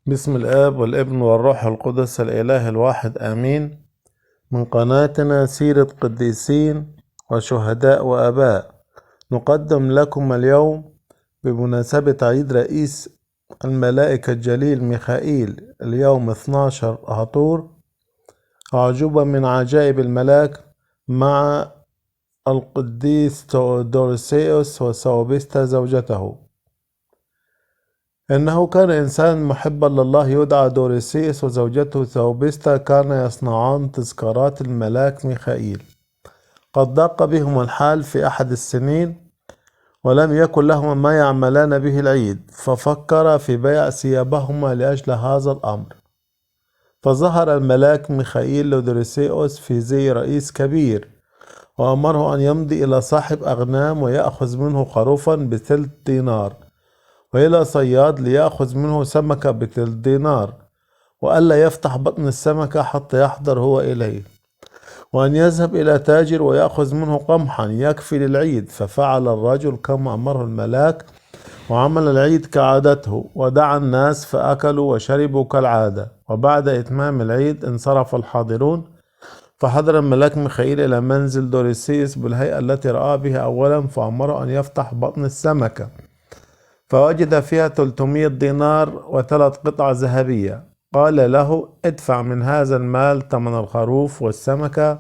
بسم الآب والابن والروح القدس الإله الواحد آمين. من قناتنا سيرة قديسين وشهداء وآباء، نقدم لكم اليوم بمناسبة عيد رئيس الملائكة الجليل ميخائيل اليوم 12 هطور أعجوبة من عجائب الملاك مع القديس دورسيوس وسوبستا زوجته. إنه كان إنسان محبا لله يدعى دوريسيس، وزوجته ثوبستا كان يصنعان تذكارات الملاك ميخائيل. قد ضاق بهم الحال في أحد السنين، ولم يكن لهما ما يعملان به العيد، ففكر في بيع ثيابهما لأجل هذا الأمر. فظهر الملاك ميخائيل لدوريسيوس في زي رئيس كبير، وأمره أن يمضي إلى صاحب أغنام ويأخذ منه خروفا ب3 دينار، وإلى صياد ليأخذ منه سمكة ب3 دينار، وألا يفتح بطن السمكة حتى يحضر هو إليه، وأن يذهب إلى تاجر ويأخذ منه قمحا يكفي للعيد. ففعل الرجل كما أمره الملاك، وعمل العيد كعادته، ودعا الناس فأكلوا وشربوا كالعادة. وبعد إتمام العيد انصرف الحاضرون، فحضر الملاك ميخائيل إلى منزل دوريسيس بالهيئة التي رأى بها أولا، فأمره أن يفتح بطن السمكة، فوجد فيها 300 دينار و3 قطع ذهبية. قال له: ادفع من هذا المال ثمن الخروف والسمكة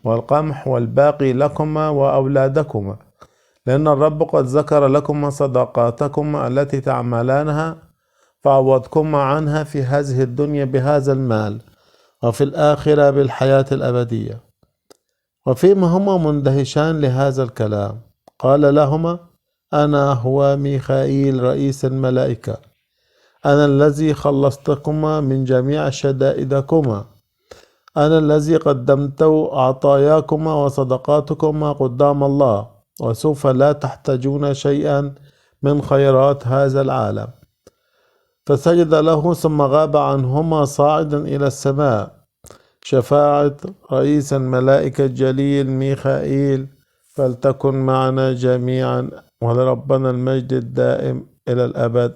والقمح، والباقي لكما وأولادكما، لأن الرب قد ذكر لكما صدقاتكما التي تعملانها، فعوضكما عنها في هذه الدنيا بهذا المال، وفي الآخرة بالحياة الأبدية. وفيما هما مندهشان لهذا الكلام، قال لهما: أنا هو ميخائيل رئيس الملائكة، أنا الذي خلصتكما من جميع شدائدكما، أنا الذي قدمت عطاياكما وصدقاتكما قدام الله، وسوف لا تحتاجون شيئا من خيرات هذا العالم. فسجد له ثم غاب عنهما صاعدا إلى السماء. شفاعة رئيس الملائكة الجليل ميخائيل فلتكن معنا جميعا، ولربنا المجد الدائم إلى الأبد.